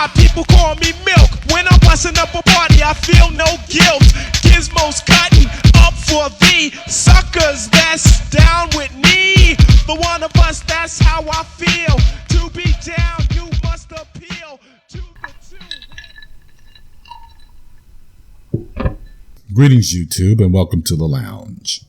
My people call me milk. When I'm busting up a party, I feel no guilt. Gizmos cutting up for the suckers that's down with me. For one of us, that's how I feel. To be down, you must appeal to the two. Greetings, YouTube, and welcome to the lounge.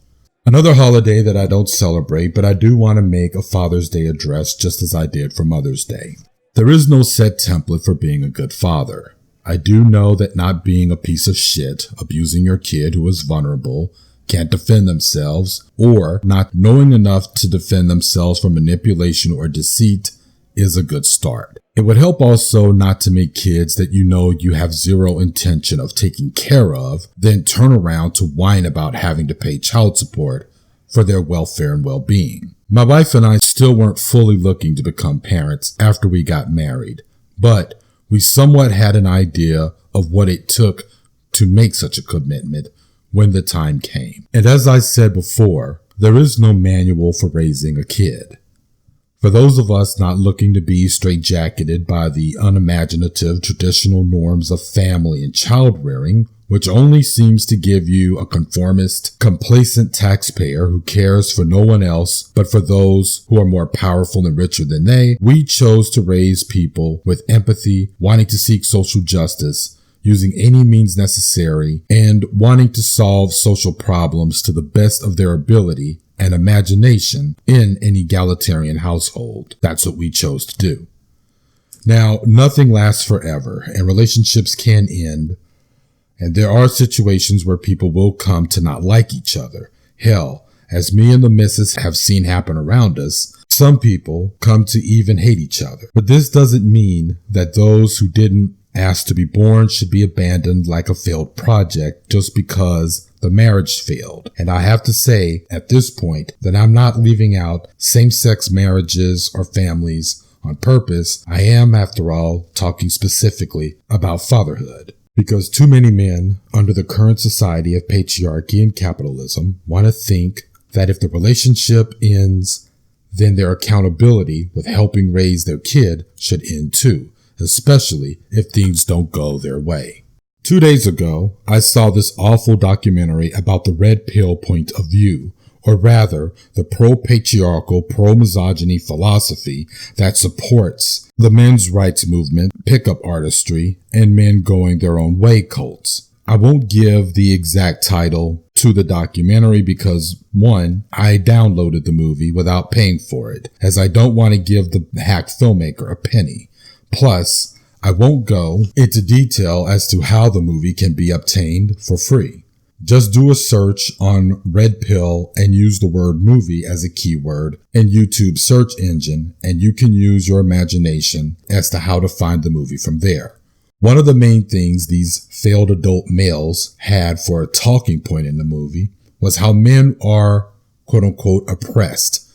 Another holiday that I don't celebrate, but I do want to make a Father's Day address just as I did for Mother's Day. There is no set template for being a good father. I do know that not being a piece of shit, abusing your kid who is vulnerable, can't defend themselves, or not knowing enough to defend themselves from manipulation or deceit is a good start. It would help also not to make kids that you know you have zero intention of taking care of, then turn around to whine about having to pay child support for their welfare and well-being. My wife and I still weren't fully looking to become parents after we got married, but we somewhat had an idea of what it took to make such a commitment when the time came. And as I said before, there is no manual for raising a kid. For those of us not looking to be straitjacketed by the unimaginative traditional norms of family and child rearing, which only seems to give you a conformist, complacent taxpayer who cares for no one else but for those who are more powerful and richer than they, we chose to raise people with empathy, wanting to seek social justice, using any means necessary, and wanting to solve social problems to the best of their ability and imagination in an egalitarian household. That's what we chose to do. Now, nothing lasts forever, and relationships can end, and there are situations where people will come to not like each other. Hell, as me and the missus have seen happen around us, some people come to even hate each other. But this doesn't mean that those who didn't ask to be born should be abandoned like a failed project just because the marriage failed. And I have to say at this point that I'm not leaving out same-sex marriages or families on purpose. I am, after all, talking specifically about fatherhood. Because too many men under the current society of patriarchy and capitalism want to think that if the relationship ends, then their accountability with helping raise their kid should end too, especially if things don't go their way. 2 days ago, I saw this awful documentary about the red pill point of view, or rather, the pro-patriarchal, pro-misogyny philosophy that supports the men's rights movement, pickup artistry, and men going their own way cults. I won't give the exact title to the documentary because, one, I downloaded the movie without paying for it, as I don't want to give the hack filmmaker a penny. Plus, I won't go into detail as to how the movie can be obtained for free. Just do a search on Red Pill and use the word movie as a keyword in YouTube's search engine, and you can use your imagination as to how to find the movie from there. One of the main things these failed adult males had for a talking point in the movie was how men are, quote unquote, oppressed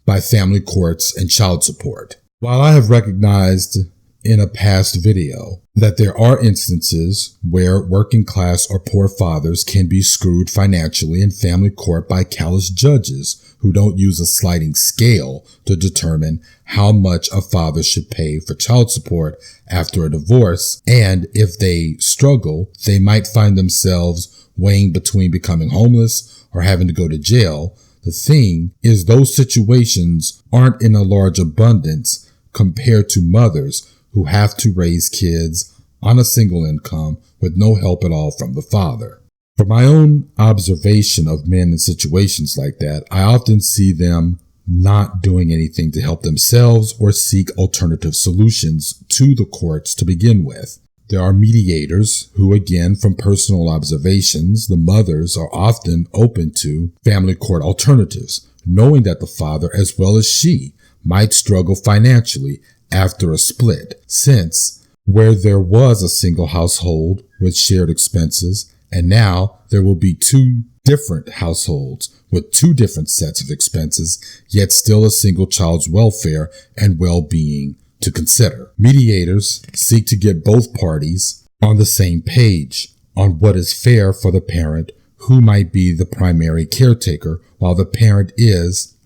by family courts and child support. While I have recognized in a past video that there are instances where working class or poor fathers can be screwed financially in family court by callous judges who don't use a sliding scale to determine how much a father should pay for child support after a divorce, and if they struggle, they might find themselves weighing between becoming homeless or having to go to jail. The thing is, those situations aren't in a large abundance compared to mothers who have to raise kids on a single income with no help at all from the father. From my own observation of men in situations like that, I often see them not doing anything to help themselves or seek alternative solutions to the courts to begin with. There are mediators who, again, from personal observations, the mothers are often open to family court alternatives, knowing that the father, as well as she, might struggle financially after a split, since where there was a single household with shared expenses, and now there will be two different households with two different sets of expenses, yet still a single child's welfare and well-being to consider. Mediators seek to get both parties on the same page on what is fair for the parent who might be the primary caretaker while the parent is,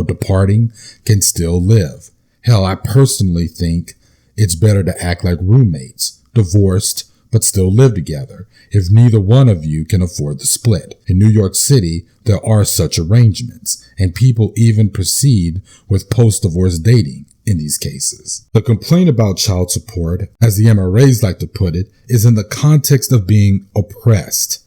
departing, can still live. Hell, I personally think it's better to act like roommates, divorced, but still live together, if neither one of you can afford the split. In New York City, there are such arrangements, and people even proceed with post-divorce dating in these cases. The complaint about child support, as the MRAs like to put it, is in the context of being oppressed.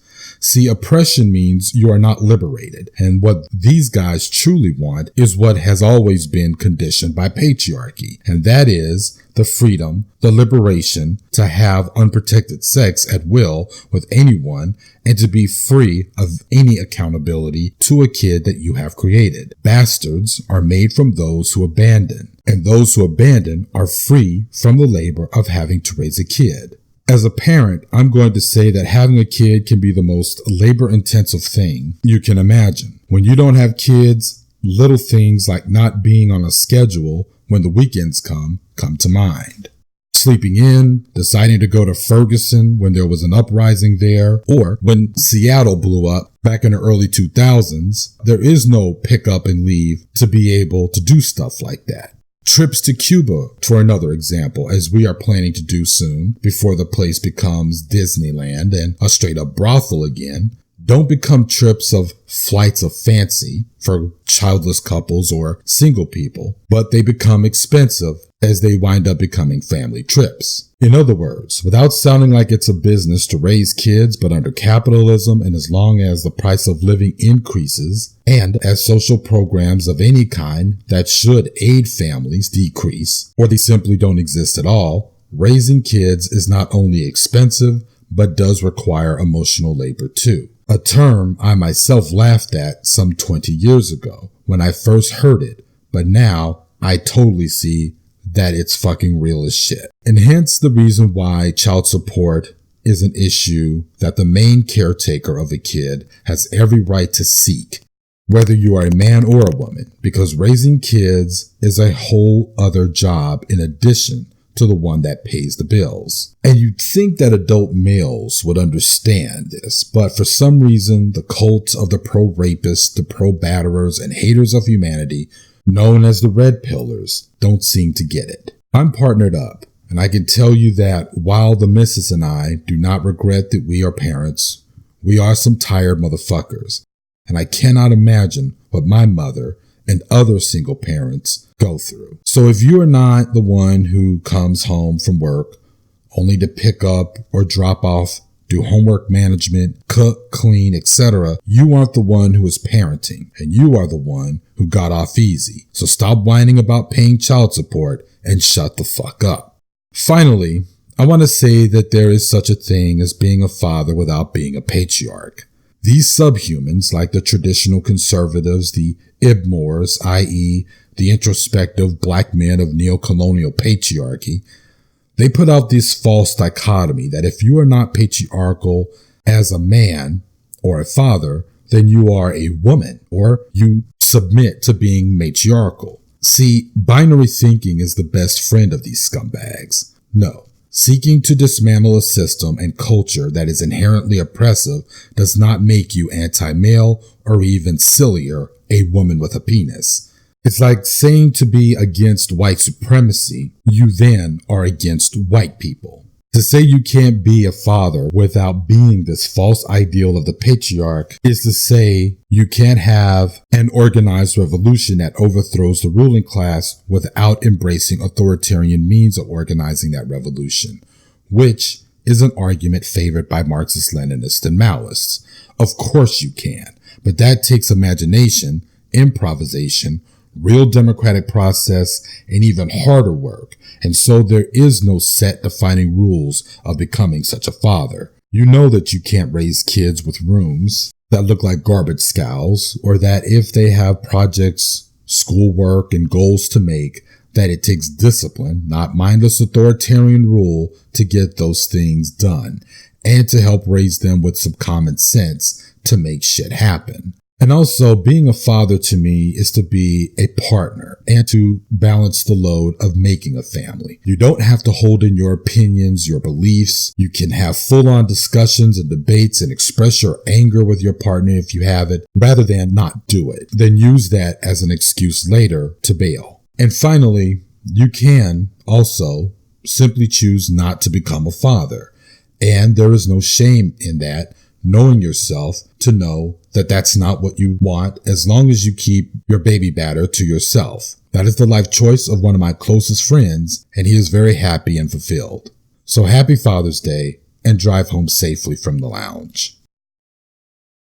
See, oppression means you are not liberated, and what these guys truly want is what has always been conditioned by patriarchy, and that is the freedom, the liberation to have unprotected sex at will with anyone and to be free of any accountability to a kid that you have created. Bastards are made from those who abandon, and those who abandon are free from the labor of having to raise a kid. As a parent, I'm going to say that having a kid can be the most labor-intensive thing you can imagine. When you don't have kids, little things like not being on a schedule when the weekends come to mind. Sleeping in, deciding to go to Ferguson when there was an uprising there, or when Seattle blew up back in the early 2000s, there is no pick up and leave to be able to do stuff like that. Trips to Cuba, for another example, as we are planning to do soon before the place becomes Disneyland and a straight up brothel again, don't become trips of flights of fancy for childless couples or single people, but they become expensive as they wind up becoming family trips. In other words, without sounding like it's a business to raise kids, but under capitalism and as long as the price of living increases and as social programs of any kind that should aid families decrease or they simply don't exist at all, raising kids is not only expensive, but does require emotional labor too. A term I myself laughed at some 20 years ago when I first heard it, but now I totally see that it's fucking real as shit. And hence the reason why child support is an issue that the main caretaker of a kid has every right to seek, whether you are a man or a woman, because raising kids is a whole other job in addition to the one that pays the bills. And you'd think that adult males would understand this, but for some reason, the cult of the pro-rapists, the pro-batterers, and haters of humanity, known as the red pillars, don't seem to get it. I'm partnered up, and I can tell you that while the missus and I do not regret that we are parents, we are some tired motherfuckers, and I cannot imagine what my mother and other single parents go through. So if you are not the one who comes home from work only to pick up or drop off, do homework management, cook, clean, etc., you aren't the one who is parenting, and you are the one who got off easy. So stop whining about paying child support and shut the fuck up. Finally, I want to say that there is such a thing as being a father without being a patriarch. These subhumans, like the traditional conservatives, the Ibmores, i.e., the introspective black men of neo-colonial patriarchy, they put out this false dichotomy that if you are not patriarchal as a man or a father, then you are a woman or you submit to being matriarchal. See, binary thinking is the best friend of these scumbags. No. Seeking to dismantle a system and culture that is inherently oppressive does not make you anti-male or even sillier, a woman with a penis. It's like saying to be against white supremacy, you then are against white people. To say you can't be a father without being this false ideal of the patriarch is to say you can't have an organized revolution that overthrows the ruling class without embracing authoritarian means of organizing that revolution, which is an argument favored by Marxist-Leninists and Maoists. Of course you can, but that takes imagination, improvisation, real democratic process, and even harder work. And so there is no set defining rules of becoming such a father. You know that you can't raise kids with rooms that look like garbage scows, or that if they have projects, schoolwork, and goals to make, that it takes discipline, not mindless authoritarian rule, to get those things done, and to help raise them with some common sense to make shit happen. And also, being a father to me is to be a partner and to balance the load of making a family. You don't have to hold in your opinions, your beliefs. You can have full-on discussions and debates and express your anger with your partner if you have it, rather than not do it. Then use that as an excuse later to bail. And finally, you can also simply choose not to become a father. And there is no shame in that, knowing yourself to know that that's not what you want as long as you keep your baby batter to yourself. That is the life choice of one of my closest friends, and he is very happy and fulfilled. So happy Father's Day, and drive home safely from the lounge.